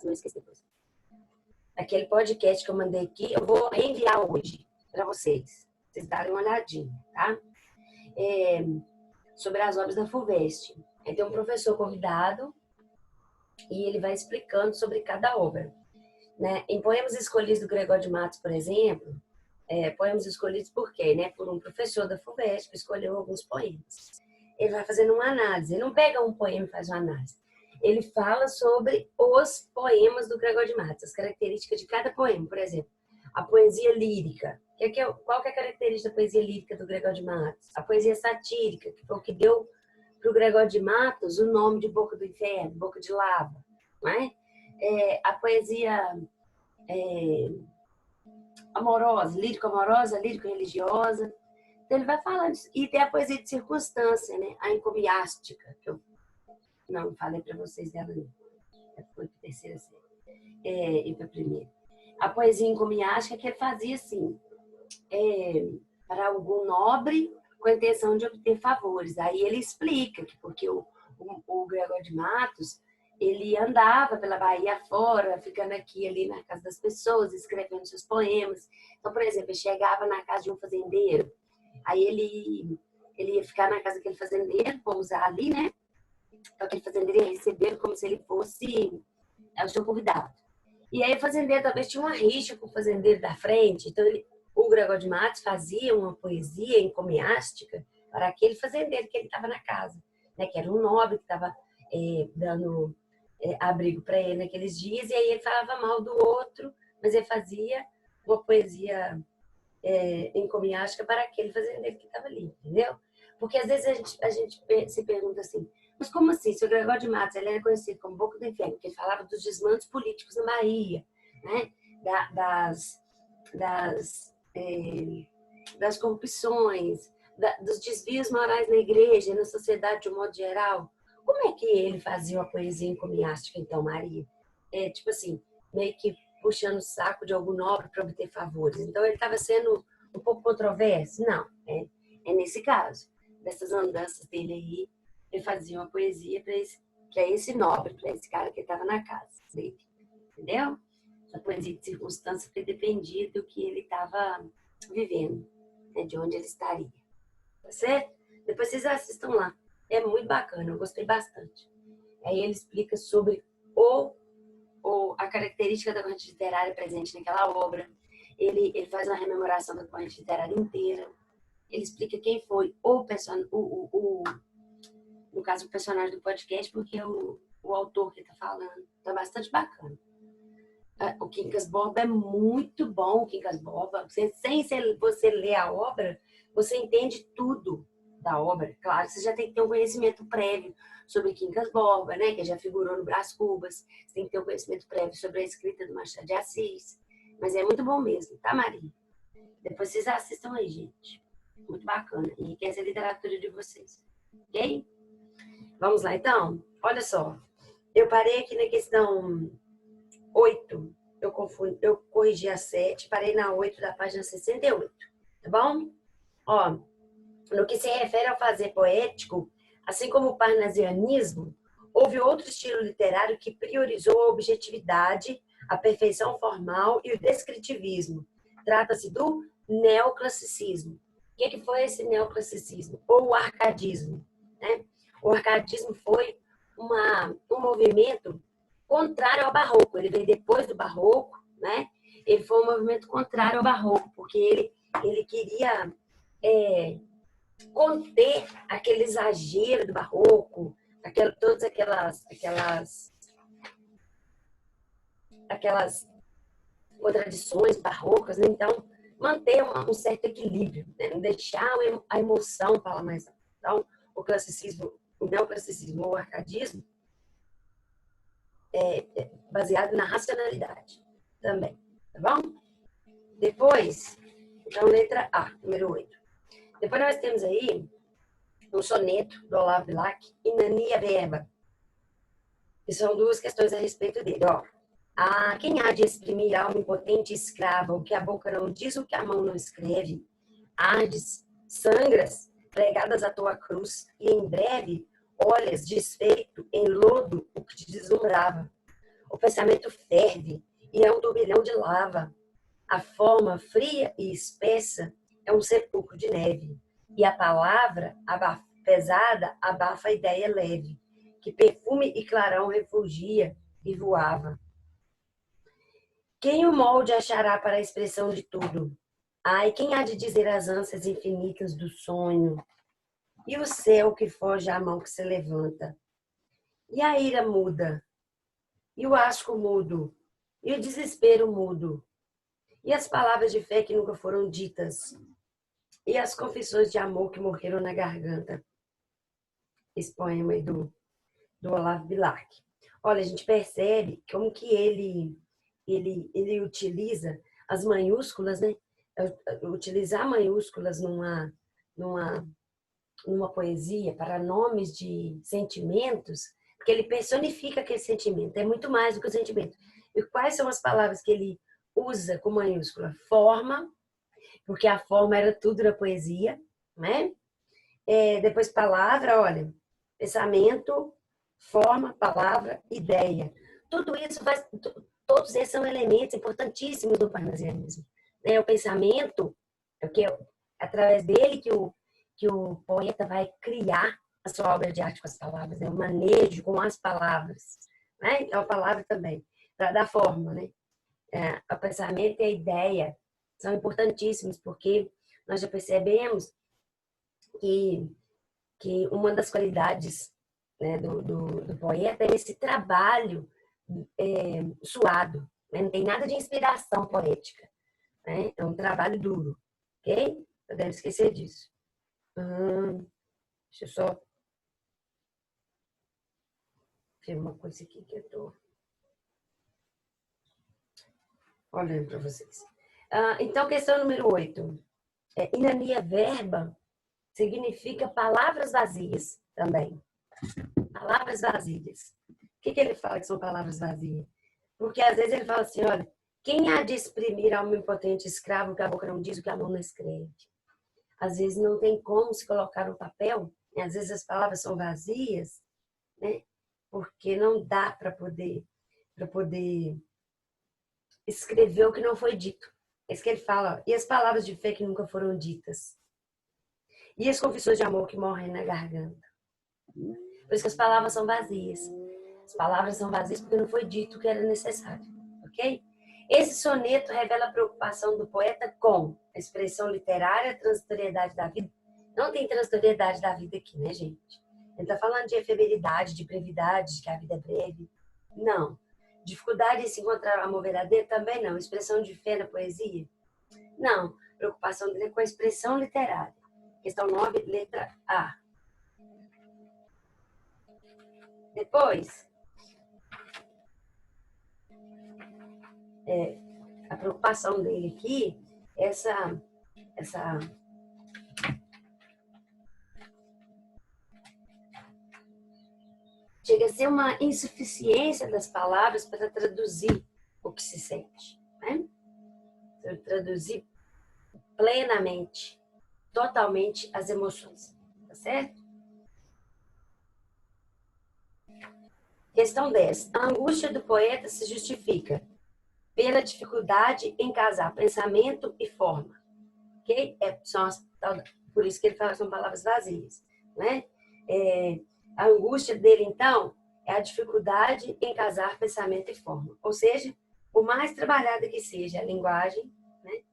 não esquecer depois. Aquele podcast que eu mandei aqui, eu vou enviar hoje para vocês darem uma olhadinha, tá? Sobre as obras da FUVEST. Aí tem um professor convidado e ele vai explicando sobre cada obra, né? Em Poemas Escolhidos do Gregório de Matos, por exemplo, poemas escolhidos por quê? Né? Por um professor da FUVEST que escolheu alguns poemas. Ele vai fazendo uma análise. Ele não pega um poema e faz uma análise. Ele fala sobre os poemas do Gregório de Matos, as características de cada poema. Por exemplo, a poesia lírica. Qual que é a característica da poesia lírica do Gregório de Matos? A poesia satírica, que foi o que deu para o Gregório de Matos o nome de Boca do Inferno, Boca de Lava. Não é? A poesia amorosa, lírico-amorosa, lírico-religiosa. Então, ele vai falando isso. E tem a poesia de circunstância, né? A encomiástica, que eu não falei para vocês dela, não. Foi para a terceira série. E para a primeira. A poesia encomiástica que ele fazia assim, para algum nobre com a intenção de obter favores. Aí ele explica que porque o Gregório de Matos, ele andava pela Bahia fora, ficando aqui ali na casa das pessoas, escrevendo seus poemas. Então, por exemplo, ele chegava na casa de um fazendeiro, aí ele ia ficar na casa daquele fazendeiro, pousar ali, né? Então, aquele fazendeiro ia receber como se ele fosse o seu convidado. E aí o fazendeiro talvez tinha uma rixa com o fazendeiro da frente, então o Gregório de Matos fazia uma poesia encomiástica para aquele fazendeiro que ele estava na casa, né? Que era um nobre que estava dando abrigo para ele naqueles dias, e aí ele falava mal do outro, mas ele fazia uma poesia encomiástica para aquele fazendeiro que estava ali, entendeu? Porque às vezes a gente se pergunta assim, mas como assim? Se o Gregório de Matos ele era conhecido como Boca do Inferno, porque ele falava dos desmandos políticos na Bahia, né? Das corrupções, dos desvios morais na igreja, na sociedade de um modo geral. Como é que ele fazia uma poesia encomiástica, então, Maria? Tipo assim, meio que puxando o saco de algum nobre para obter favores. Então, ele estava sendo um pouco controverso? Não, é nesse caso. Dessas andanças dele aí, ele fazia uma poesia para esse nobre, para esse cara que estava na casa dele. Entendeu? A poesia de circunstância que dependia do que ele estava vivendo, né? De onde ele estaria. Tá certo? Depois vocês assistam lá. É muito bacana, eu gostei bastante. Aí ele explica sobre a característica da corrente literária presente naquela obra. Ele faz uma rememoração da corrente literária inteira. Ele explica quem foi no caso, o personagem do podcast, porque o autor que está falando. Tá bastante bacana. O Quincas Borba é muito bom, o Quincas Borba. Sem você ler a obra, você entende tudo da obra. Claro, você já tem que ter um conhecimento prévio sobre Quincas Borba, né? Que já figurou no Brás Cubas. Você tem que ter um conhecimento prévio sobre a escrita do Machado de Assis. Mas é muito bom mesmo, tá, Maria? Depois vocês assistam aí, gente. Muito bacana. Enriquece a literatura de vocês. Ok? Vamos lá, então? Olha só. Eu parei aqui na questão 8. Eu corrigi a 7, parei na 8 da página 68. Tá bom? Ó, no que se refere ao fazer poético, assim como o parnasianismo, houve outro estilo literário que priorizou a objetividade, a perfeição formal e o descritivismo. Trata-se do neoclassicismo. O que foi esse neoclassicismo? Ou o arcadismo, né? O arcadismo foi um movimento contrário ao barroco. Ele veio depois do barroco, né? Ele foi um movimento contrário ao barroco, porque ele queria conter aquele exagero do barroco, todas aquelas contradições barrocas, né? Então, manter um certo equilíbrio, né? Não deixar a emoção falar mais alto. Então, o neoclassicismo, o arcadismo, baseado na racionalidade também, tá bom? Depois, então, letra A, número 8. Depois nós temos aí um soneto do Olavo Bilac, Inania Verba, que são duas questões a respeito dele. Ó, quem há de exprimir alma impotente e escrava, o que a boca não diz, o que a mão não escreve, ardes, sangras, pregadas à tua cruz, e em breve olhas desfeito em lodo o que te deslumbrava. O pensamento ferve e é um turbilhão de lava. A forma fria e espessa é um sepulcro de neve. E a palavra pesada abafa a ideia leve, que perfume e clarão refugia e voava. Quem o molde achará para a expressão de tudo? Ai, quem há de dizer as ânsias infinitas do sonho? E o céu que foge à mão que se levanta? E a ira muda? E o asco mudo? E o desespero mudo? E as palavras de fé que nunca foram ditas? E as confissões de amor que morreram na garganta? Esse poema aí do Olavo Bilac. Olha, a gente percebe como que ele utiliza as maiúsculas, né? Utilizar maiúsculas numa poesia para nomes de sentimentos, porque ele personifica aquele sentimento, é muito mais do que o sentimento. E quais são as palavras que ele usa com maiúscula? Forma, porque a forma era tudo na poesia, né? Depois palavra, olha, pensamento, forma, palavra, ideia. Tudo isso todos esses são elementos importantíssimos do parnasianismo. O pensamento, porque é através dele que o poeta vai criar a sua obra de arte com as palavras, o manejo com as palavras. Né? Então, a palavra também, para dar forma. Né? O pensamento e a ideia são importantíssimos, porque nós já percebemos que uma das qualidades, né, do poeta é esse trabalho suado. Né? Não tem nada de inspiração poética. Né? É um trabalho duro. Ok? Não deve esquecer disso. Deixa eu só ver uma coisa aqui que eu estou olhando para vocês. Então, questão número 8. Inania verba significa palavras vazias também. Palavras vazias. O que ele fala que são palavras vazias? Porque às vezes ele fala assim, olha, quem há de exprimir ao impotente escravo que a boca não diz o que a mão não escreve? Às vezes não tem como se colocar no papel, né? Às vezes as palavras são vazias, né? Porque não dá para poder escrever o que não foi dito. É isso que ele fala. E as palavras de fé que nunca foram ditas. E as confissões de amor que morrem na garganta. Por isso que as palavras são vazias. As palavras são vazias porque não foi dito o que era necessário. Ok? Esse soneto revela a preocupação do poeta com a expressão literária, a transitoriedade da vida. Não tem transitoriedade da vida aqui, né, gente? Ele está falando de efemeridade, de brevidade, de que a vida é breve. Não. Dificuldade em se encontrar amor verdadeiro? Também não. Expressão de fé na poesia? Não. Preocupação dele é com a expressão literária. Questão 9, letra A. Depois, a preocupação dele aqui, essa chega a ser uma insuficiência das palavras para traduzir o que se sente, né? Para traduzir plenamente, totalmente as emoções, tá certo? Questão 10. A angústia do poeta se justifica pela dificuldade em casar pensamento e forma, ok? Por isso que ele fala que são palavras vazias, né? A angústia dele, então, é a dificuldade em casar pensamento e forma. Ou seja, por mais trabalhada que seja a linguagem, né,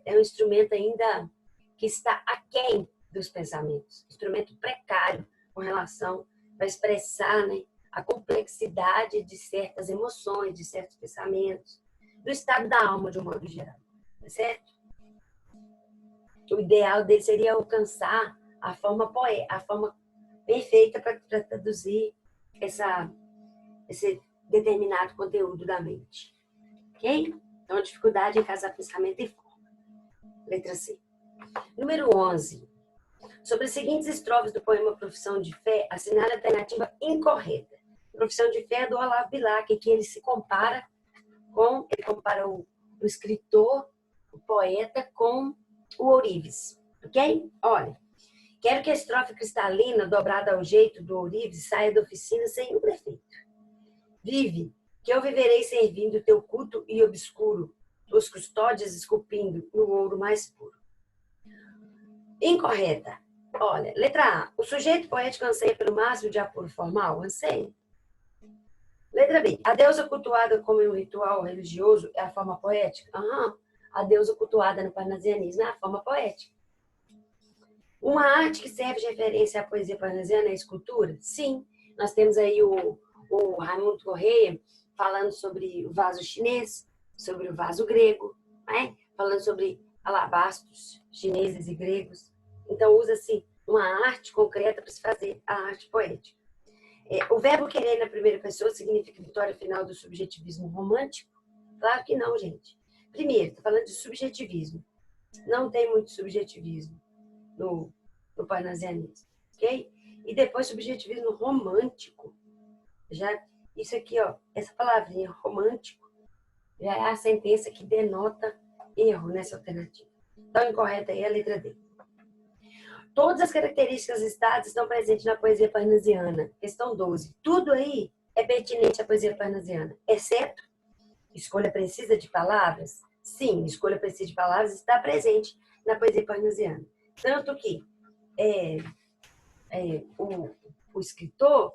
é um instrumento ainda que está aquém dos pensamentos. Instrumento precário com relação a expressar, né, a complexidade de certas emoções, de certos pensamentos, do estado da alma, de um modo geral. Tá certo? O ideal dele seria alcançar a forma perfeita para traduzir esse determinado conteúdo da mente. Ok? Então, a dificuldade em casar pensamento e forma. Letra C. Número 11. Sobre as seguintes estrofes do poema Profissão de Fé, assinale a alternativa incorreta. Profissão de Fé é do Olavo Bilac, que ele compara o escritor, o poeta, com o ourives. Ok? Olha. Quero que a estrofe cristalina, dobrada ao jeito do ourives, saia da oficina sem um defeito. Vive que eu viverei servindo o teu culto e obscuro, os custódias esculpindo no ouro mais puro. Incorreta. Olha, letra A. O sujeito poético anseia pelo máximo de apuro formal? Anseia. Letra B. A deusa cultuada como um ritual religioso é a forma poética? Aham. A deusa cultuada no parnasianismo é a forma poética. Uma arte que serve de referência à poesia parnasiana é a escultura? Sim. Nós temos aí o Raimundo Correia falando sobre o vaso chinês, sobre o vaso grego, né? Falando sobre alabastros chineses e gregos. Então, usa-se uma arte concreta para se fazer a arte poética. O verbo querer na primeira pessoa significa vitória final do subjetivismo romântico? Claro que não, gente. Primeiro, estou falando de subjetivismo. Não tem muito subjetivismo no parnasianismo, ok? E depois subjetivismo romântico. Já, isso aqui, ó, essa palavrinha romântico, já é a sentença que denota erro nessa alternativa. Então, incorreta aí é a letra D. Todas as características listadas estão presentes na poesia parnasiana. Questão 12. Tudo aí é pertinente à poesia parnasiana, exceto escolha precisa de palavras? Sim, escolha precisa de palavras está presente na poesia parnasiana. Tanto que o escritor,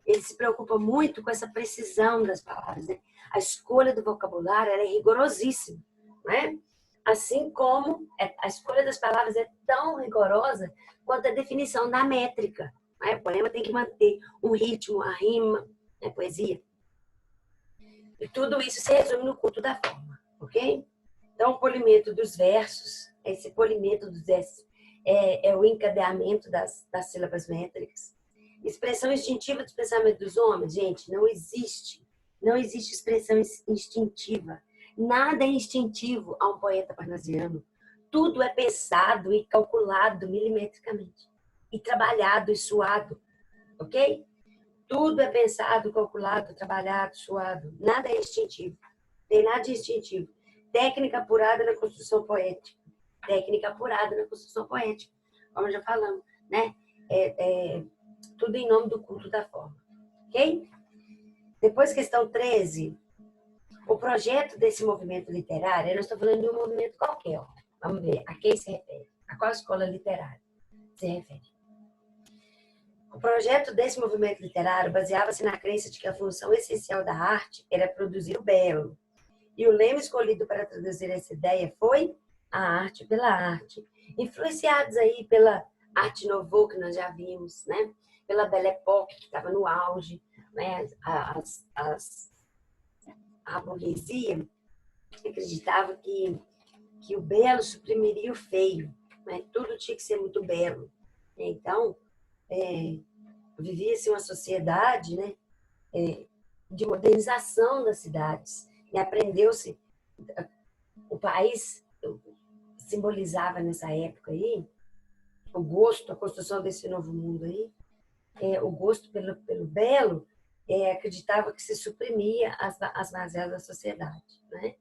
ele se preocupa muito com essa precisão das palavras, né? A escolha do vocabulário ela é rigorosíssima, né? Assim como a escolha das palavras é tão rigorosa quanto a definição da métrica, né? O poema tem que manter um ritmo, a rima, a poesia. E tudo isso se resume no culto da forma, ok? Então, o polimento dos versos, esse polimento dos versos é o encadeamento das sílabas métricas. Expressão instintiva dos pensamentos dos homens, gente, não existe. Não existe expressão instintiva. Nada é instintivo a um poeta parnasiano. Tudo é pensado e calculado milimetricamente. E trabalhado e suado, ok? Tudo é pensado, calculado, trabalhado, suado. Nada é instintivo. Tem nada de instintivo. Técnica apurada na construção poética. Técnica apurada na construção poética. Como já falamos, né? Tudo em nome do culto da forma. Ok? Depois, questão 13. O projeto desse movimento literário, eu não estou falando de um movimento qualquer. Ó. Vamos ver, a quem se refere? A qual escola literária se refere? O projeto desse movimento literário baseava-se na crença de que a função essencial da arte era produzir o belo. E o lema escolhido para traduzir essa ideia foi a arte pela arte. Influenciados aí pela arte nouveau que nós já vimos, né? Pela Belle Époque, que estava no auge, né? A burguesia acreditava que o belo suprimiria o feio, né? Tudo tinha que ser muito belo. Então, vivia-se uma sociedade, né? De modernização das cidades. E aprendeu-se, o país simbolizava nessa época aí, o gosto, a construção desse novo mundo aí, o gosto pelo belo, acreditava que se suprimia as mazelas da sociedade, né?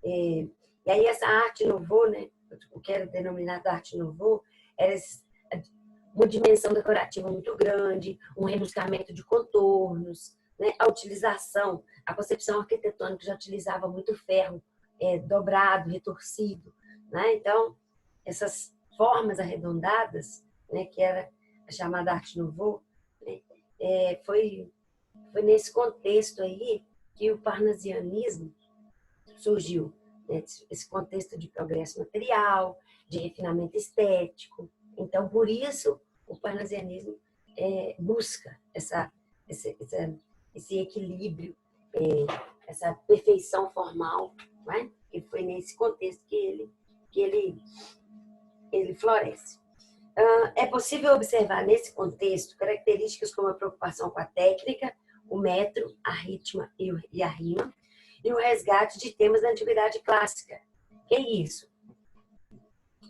E aí essa arte nouveau, né? Eu quero denominar de arte nouveau, era uma dimensão decorativa muito grande, um rebuscamento de contornos, né? A utilização, a concepção arquitetônica já utilizava muito ferro dobrado, retorcido, né? Então, essas formas arredondadas, né, que era a chamada arte nouveau, né, foi nesse contexto aí que o parnasianismo surgiu, né? Esse contexto de progresso material, de refinamento estético. Então, por isso, o parnasianismo busca esse equilíbrio, essa perfeição formal, né? E foi nesse contexto que ele floresce. É possível observar nesse contexto características como a preocupação com a técnica, o metro, a ritma e a rima, e o resgate de temas da antiguidade clássica. Que é isso?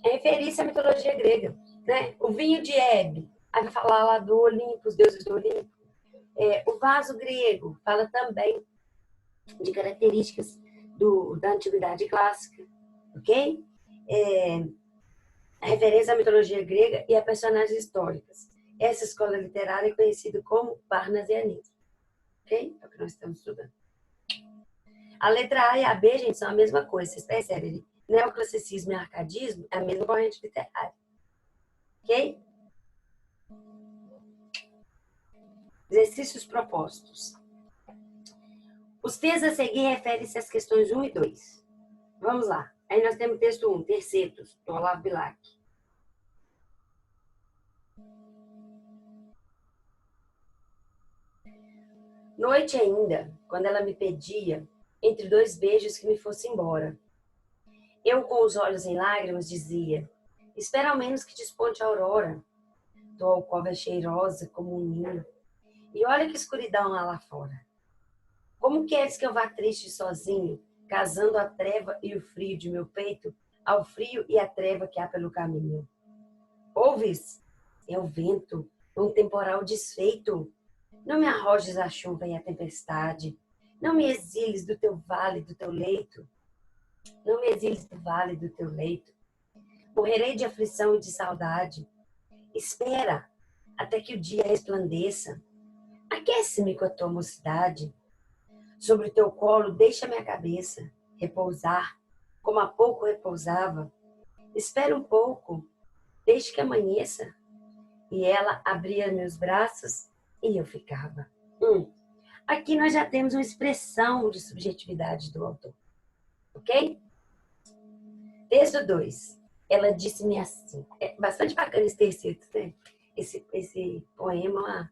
É referir-se à mitologia grega, né? O vinho de Hebe, aí vai falar lá do Olimpo, os deuses do Olimpo. O vaso grego fala também de características da antiguidade clássica, ok? A referência à mitologia grega e a personagens históricas. Essa escola literária é conhecida como parnasianismo, ok? É o que nós estamos estudando. A letra A e a B, gente, são a mesma coisa, vocês percebem? Neoclassicismo e arcadismo é a mesma corrente literária. Ok? Exercícios propostos. Os textos a seguir referem-se às questões 1 e 2. Vamos lá. Aí nós temos o texto 1, Tercetos, do Olavo Bilac. Noite ainda, quando ela me pedia, entre 2 beijos, que me fosse embora. Eu, com os olhos em lágrimas, dizia: espera ao menos que desponte a aurora. Tua alcova é cheirosa como um ninho. E olha que escuridão há lá fora. Como queres que eu vá triste sozinho, casando a treva e o frio de meu peito ao frio e a treva que há pelo caminho? Ouves? É o vento, um temporal desfeito. Não me arrojes a chuva e a tempestade. Não me exiles do teu vale, do teu leito. Não me exiles do vale, do teu leito. Morrerei de aflição e de saudade. Espera até que o dia resplandeça. Aquece-me com a tua mocidade. Sobre o teu colo deixa minha cabeça repousar, como há pouco repousava. Espera um pouco, deixe que amanheça. E ela abria meus braços e eu ficava. Aqui nós já temos uma expressão de subjetividade do autor. Ok? Texto 2. Ela disse-me assim. É bastante bacana esse terceiro, né? Esse poema,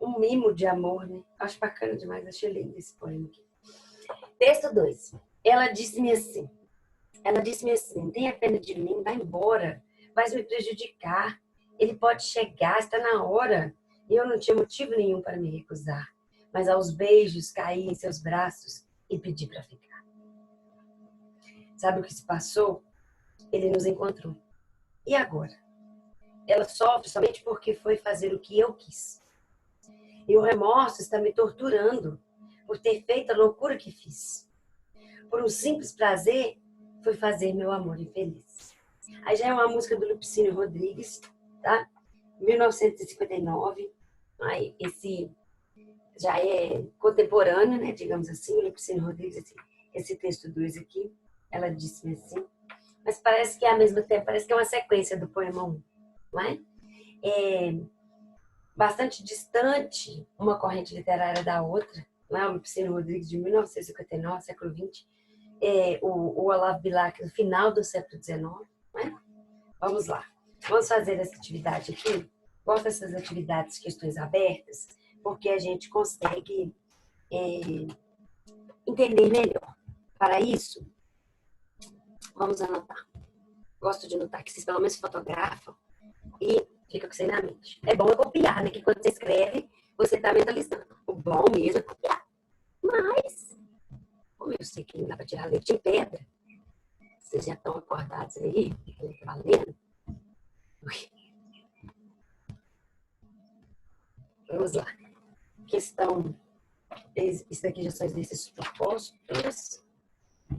um mimo de amor, né? Acho bacana demais, achei lindo esse poema aqui. Texto 2. Ela disse-me assim. Tenha pena de mim, vai embora. Vais me prejudicar. Ele pode chegar, está na hora. E eu não tinha motivo nenhum para me recusar. Mas aos beijos caí em seus braços e pedi para ficar. Sabe o que se passou? Ele nos encontrou. E agora? Ela sofre somente porque foi fazer o que eu quis. E o remorso está me torturando por ter feito a loucura que fiz. Por um simples prazer, foi fazer meu amor infeliz. Aí já é uma música do Lupicínio Rodrigues, tá? 1959. Aí esse já é contemporâneo, né? Digamos assim, o Lupicínio Rodrigues, esse texto 2 aqui. Ela disse assim, mas parece que é ao mesmo tempo, parece que é uma sequência do poema 1, não é? É bastante distante uma corrente literária da outra, não é? O Lupicínio Rodrigues de 1959, século XX, o Olavo Bilac no final do século XIX, não é? Vamos lá, vamos fazer essa atividade aqui. Gosto dessas atividades, questões abertas, porque a gente consegue entender melhor. Para isso, vamos anotar. Gosto de anotar que vocês pelo menos fotografam e fica com você na mente. É bom copiar, né? Que quando você escreve, você está mentalizando. O bom mesmo é copiar. Mas, como eu sei que não dá para tirar leite em pedra, vocês já estão acordados aí, valendo? Vamos lá. Questão. Isso daqui já são exercícios propostos.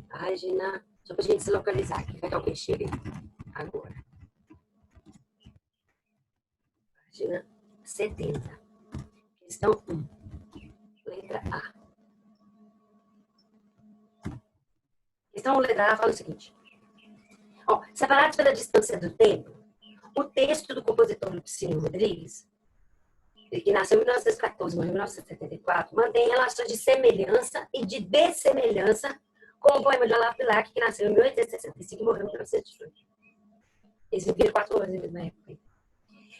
Página. Só para a gente se localizar aqui. Vai que alguém chega agora. Página 70. Questão 1. Letra A. Questão letra A fala o seguinte. Separados pela distância do tempo, o texto do compositor Lupicínio Rodrigues, que nasceu em 1914, morreu em 1974, mantém relações de semelhança e de dessemelhança com o poema de Olavo Bilac, que nasceu em 1865 e morreu em 1918. Eles viveram 4 anos na mesma época.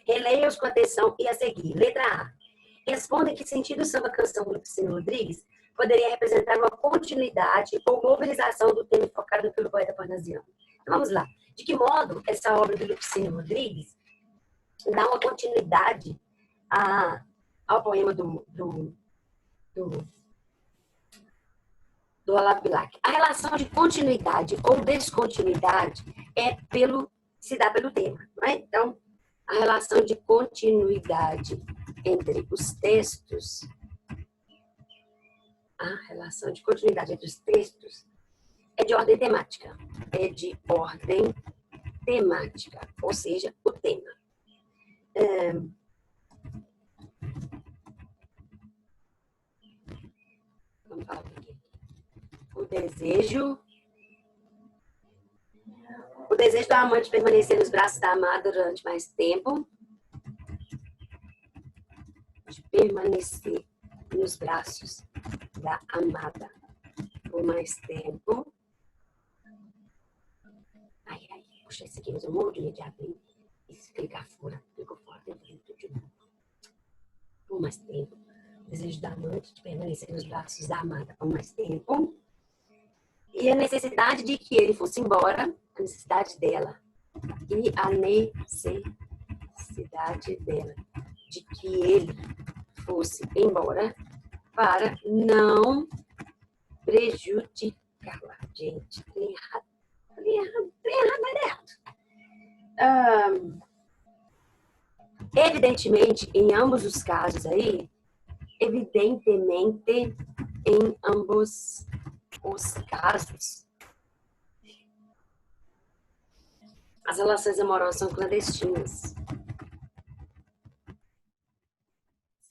Releia-os com atenção e a seguir. Letra A. Responda que sentido o samba-canção do Lupicínio Rodrigues poderia representar uma continuidade ou mobilização do tema focado pelo poeta parnasiano. Então, vamos lá. De que modo essa obra do Lupicínio Rodrigues dá uma continuidade ao poema do Olavo Bilac? A relação de continuidade ou descontinuidade se dá pelo tema, não é? Então, a relação de continuidade entre os textos, é de ordem temática. Ou seja, o tema. O desejo do amante permanecer nos braços da amada durante mais tempo. De permanecer nos braços da amada por mais tempo. Ai, puxa esse aqui, mas eu morro de medo de abrir e clicar fora. Clicou fora, dentro de novo. Por mais tempo. O desejo da amante de permanecer nos braços da amada por mais tempo. E a necessidade de que ele fosse embora, a necessidade dela. E a necessidade dela de que ele fosse embora para não prejudicá-la. Gente, tem errado, evidentemente, em ambos os casos aí, as relações amorosas são clandestinas.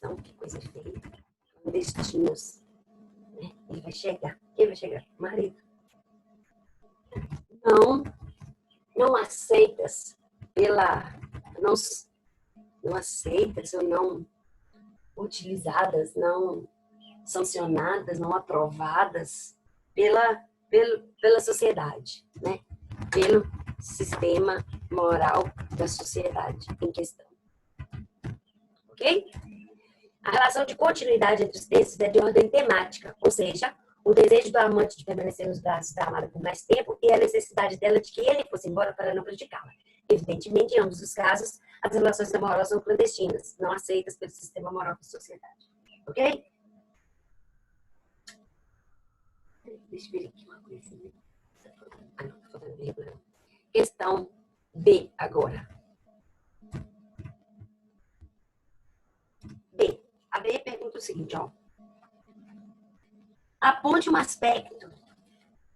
São, que coisa feia. Clandestinos. Né? Ele vai chegar. Quem vai chegar? O marido. Não aceitas não aceitas ou não utilizadas, não sancionadas, não aprovadas pela sociedade, né? Pelo sistema moral da sociedade em questão. Ok? A relação de continuidade entre os textos é de ordem temática, ou seja, o desejo do amante de permanecer nos braços da amada por mais tempo e a necessidade dela de que ele fosse embora para não prejudicá-la. Evidentemente, em ambos os casos, as relações amorosas são clandestinas, não aceitas pelo sistema moral da sociedade. Ok? Deixa eu ver aqui uma coisinha. Ah, não, estou falando vírgula. Questão B agora. B. A B pergunta o seguinte, ó. Aponte um aspecto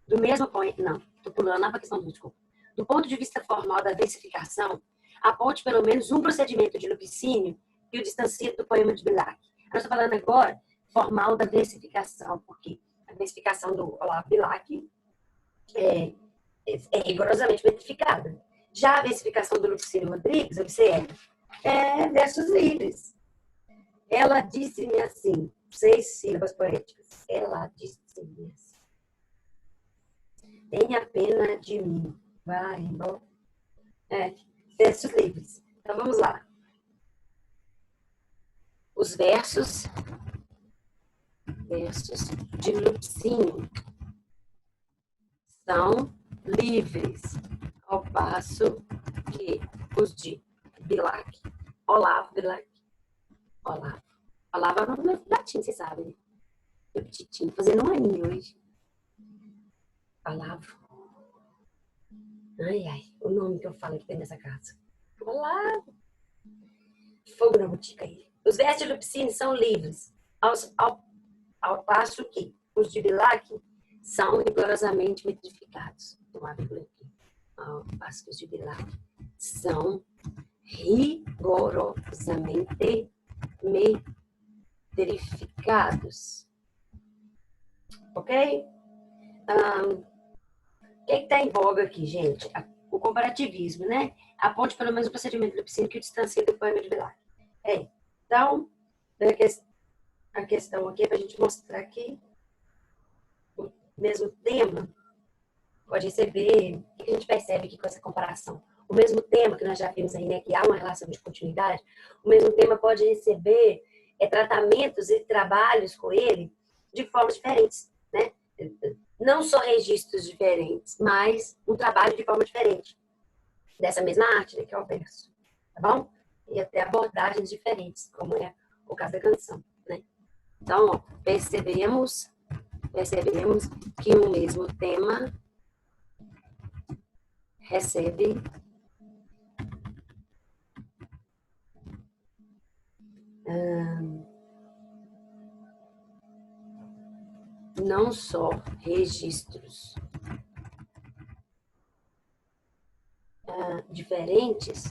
do mesmo ponto. Não, estou pulando lá para a questão do desculpa. Do ponto de vista formal da versificação, aponte pelo menos um procedimento de Lupicínio que o distancie do poema de Bilac. Eu estou falando agora formal da versificação, porque a versificação do Olavo Bilac é rigorosamente metrificada. Já a versificação do Lupicínio Rodrigues, observe, é versos livres. Ela disse-me assim, 6 sílabas poéticas. Ela disse-me assim. Tenha pena de mim. Vai, bom. Versos livres. Então, vamos lá. Os versos de Lupicínio são livres, ao passo que os de Bilac, Olavo Bilac, Olavo é o nome latim, vocês sabem, né? Eu tinha fazendo um aninho hoje. Olavo. Ai, o nome que eu falo aqui dentro dessa casa. Olavo. Fogo na botica aí. Os versos de Lupicínio são livres, ao passo que os de Bilac são rigorosamente metrificados. Vou tomar vírgula aqui. Ao passo que os de Bilac são rigorosamente metrificados. Ok? O que está em voga aqui, gente? O comparativismo, né? Aponte pelo menos o procedimento do Lupicínio que o distancia do poema de Bilac. Então, a questão aqui é para a gente mostrar que o mesmo tema pode receber, o que a gente percebe aqui com essa comparação? O mesmo tema que nós já vimos aí, né, que há uma relação de continuidade, o mesmo tema pode receber tratamentos e trabalhos com ele de formas diferentes, né? Não só registros diferentes, mas um trabalho de forma diferente dessa mesma arte, né, que é o verso, tá bom? E até abordagens diferentes, como é o caso da canção, né? Então, ó, percebemos que o mesmo tema recebe não só registros diferentes,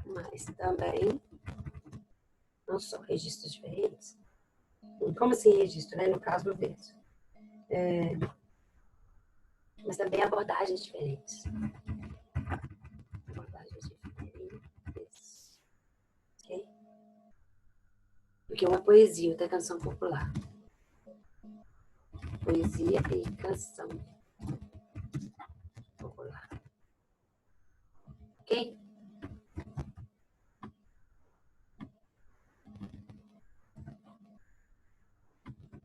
mas também não só registros diferentes. Como assim registro, né? No caso do verso. Mas também abordagens diferentes. Abordagens diferentes. Ok? Porque uma poesia, outra canção popular. Poesia e canção popular. Ok?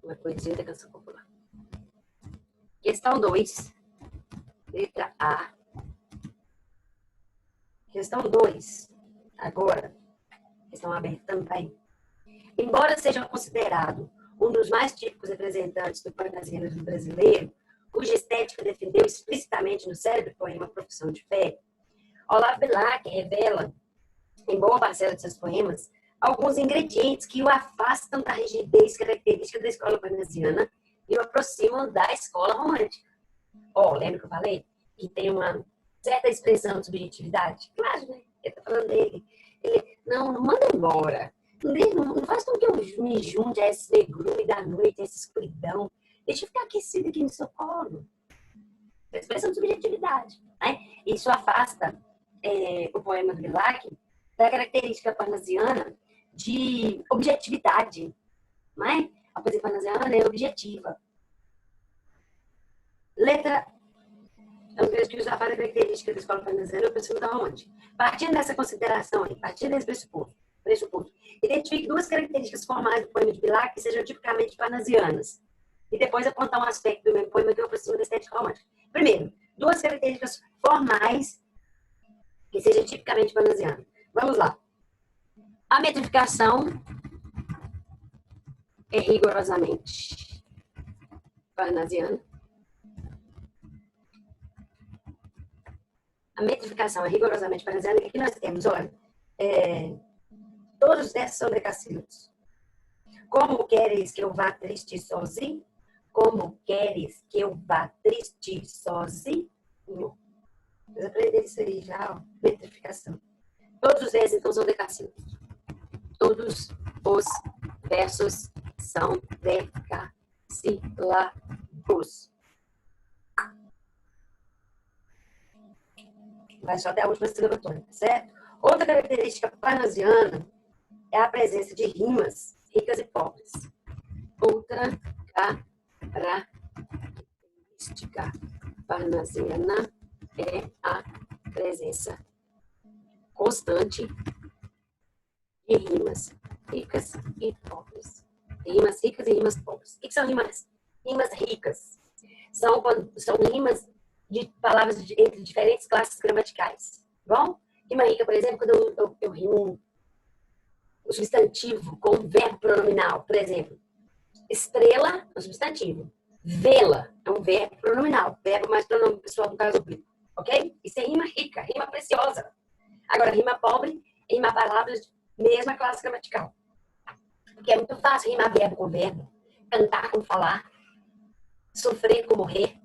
Uma poesia da canção popular. Questão 2, letra A. Questão 2, agora, questão aberta também. Embora seja considerado um dos mais típicos representantes do parnasianismo brasileiro, cuja estética defendeu explicitamente no célebre poema Profissão de Fé, Olavo Bilac revela, em boa parcela de seus poemas, alguns ingredientes que o afastam da rigidez característica da escola parnasiana e o aproximam da escola romântica. Lembra que eu falei que tem uma certa expressão de subjetividade? Claro, né? Eu tô falando dele. Ele, não manda embora. Não faz com que eu me junte a esse negrume da noite, a essa escuridão. Deixa eu ficar aquecido aqui no seu colo. É a expressão de subjetividade. Né? Isso afasta o poema do Bilac da característica parnasiana de objetividade. Não é? A poesia parnasiana é objetiva. Letra é um texto que usa a característica da escola parnasiana e o princípio da romântica. Partindo dessa consideração, partindo desse pressuposto, identifique duas características formais do poema de Bilac que sejam tipicamente parnasianas. E depois apontar um aspecto do mesmo poema que eu aproximo da estética romântica. Primeiro, duas características formais que sejam tipicamente parnasianas. Vamos lá. A metrificação é rigorosamente parnasiana. A metrificação é rigorosamente parnasiana. E aqui nós temos, olha, todos os versos são decassílabos. Como queres que eu vá triste sozinho? Como queres que eu vá triste sozinho? Vocês aprenderam isso aí já, ó. Metrificação. Todos os versos, então, são decassílabos. Todos os versos são decassílabos. Vai só até a última sílaba tônica, certo? Outra característica parnasiana é a presença de rimas ricas e pobres. Outra característica parnasiana é a presença constante de rimas ricas e pobres. Rimas ricas e rimas pobres. O que são rimas? Rimas ricas. São rimas de palavras entre diferentes classes gramaticais. Bom? Rima rica, por exemplo, quando eu rimo o substantivo com o verbo pronominal. Por exemplo, estrela é um substantivo. Vê-la é um verbo pronominal. Verbo mais pronome pessoal, no caso oblíquo. Ok? Isso é rima rica, rima preciosa. Agora, rima pobre é rimar palavras de mesma classe gramatical. Porque é muito fácil rimar verbo com verbo, cantar com falar, sofrer com morrer.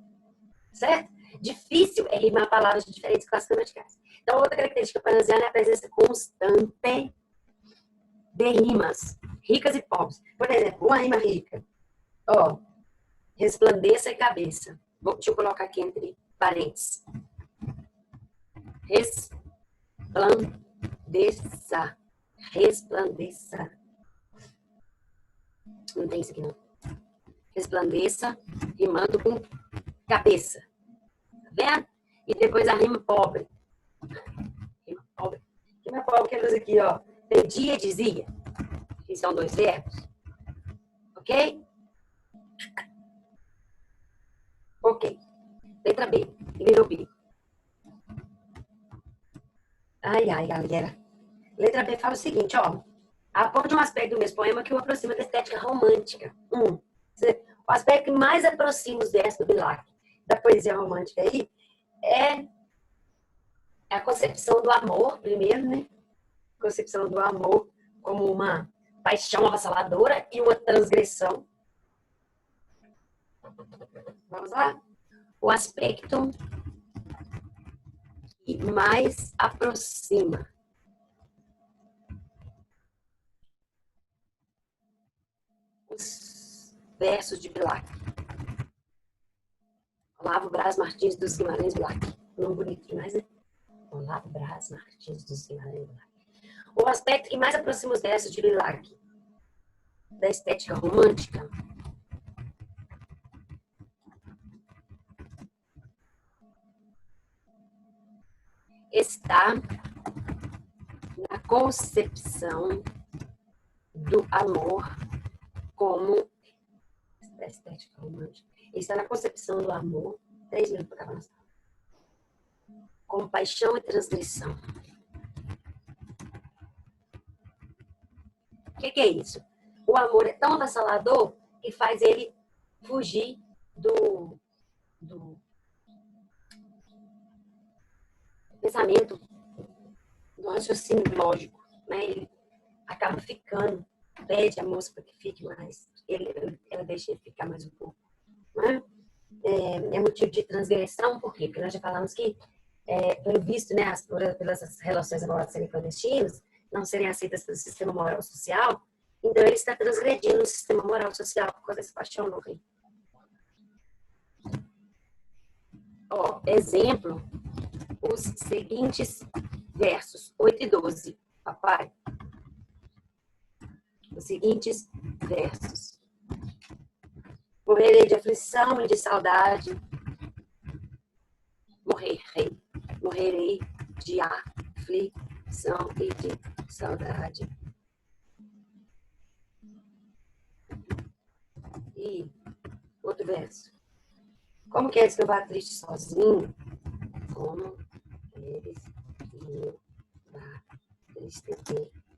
Certo? Difícil é rimar palavras de diferentes classes gramaticais. Então, outra característica parnasiana é a presença constante de rimas ricas e pobres. Por exemplo, uma rima rica. Resplandeça e cabeça. Deixa eu colocar aqui entre parênteses. Resplandeça. Resplandeça. Não tem isso aqui, não. Resplandeça, rimando com cabeça. Tá vendo? E depois a rima pobre. Rima pobre. Rima pobre que usa aqui, ó. Pedia e dizia. Que são dois verbos. Ok? Ok. Letra B. Virou B. Ai, galera. Letra B fala o seguinte, ó. Aponte um aspecto do mesmo poema que o aproxima da estética romântica. O aspecto que mais aproxima os versos do Bilac da poesia romântica aí é a concepção do amor, primeiro, né? Concepção do amor como uma paixão avassaladora e uma transgressão. Vamos lá? O aspecto que mais aproxima os versos de Bilac Olavo Braz Martins dos Guimarães Black. Nome bonito demais, né? Olavo Braz Martins dos Guimarães Black. O aspecto que mais aproxima os versos de Lilac da estética romântica está na concepção do amor como da estética romântica. Está na concepção do amor, 3 minutos para acabar, como paixão e transgressão. O que é isso? O amor é tão avassalador que faz ele fugir do pensamento, do raciocínio lógico, né? Ele acaba ficando, pede a moça para que fique mais, ela deixa ele ficar mais um pouco, né? É motivo de transgressão, por quê? Porque nós já falamos que, pelo visto, né, pelas relações amorosas serem clandestinas, não serem aceitas pelo sistema moral social, então ele está transgredindo o sistema moral social por causa dessa paixão no rei. Ó, exemplo, os seguintes versos, 8 e 12, papai. Os seguintes versos. Morrerei de aflição e de saudade. Morrerei de aflição e de saudade. E outro verso. Como queres que eu vá triste sozinho? Como queres que eu vá triste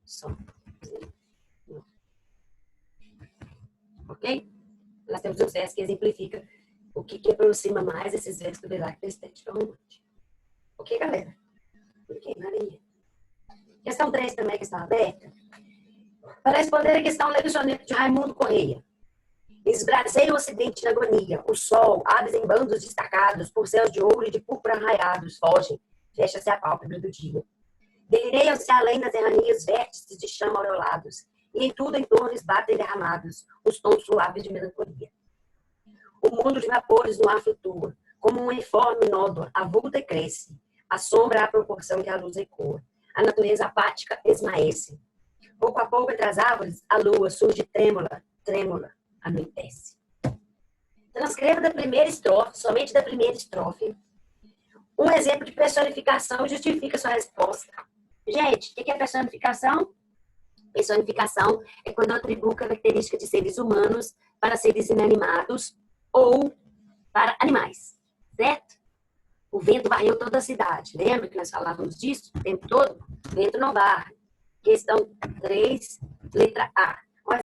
sozinho? Ok? Nós temos um verso que exemplifica o que aproxima mais esses versos do Lilac da estética romântica. Ok, galera? Ok, Maria. Questão 3 também é questão aberta. Para responder a questão, leia o soneto de Raimundo Correia. Esbraseia o ocidente na agonia. O sol, aves em bandos destacados, por céus de ouro e de púrpura arraiados, fogem. Fecha-se a pálpebra do dia. Delireiam-se além das erranias vértices de chama aureolados. E em tudo em torno esbatem derramados os tons suaves de melancolia. O mundo de vapores no ar flutua, como um uniforme nódoa, avulta e cresce. A sombra à proporção que a luz ecoa. A natureza apática esmaece. Pouco a pouco, entre as árvores, a lua surge trêmula, anoitece. Transcreva da primeira estrofe, somente da primeira estrofe, um exemplo de personificação justifica sua resposta. Gente, o que é personificação? Personificação é quando eu atribuo características de seres humanos para seres inanimados ou para animais, certo? O vento varreu toda a cidade. Lembra que nós falávamos disso o tempo todo? O vento não varre. Questão 3, letra A.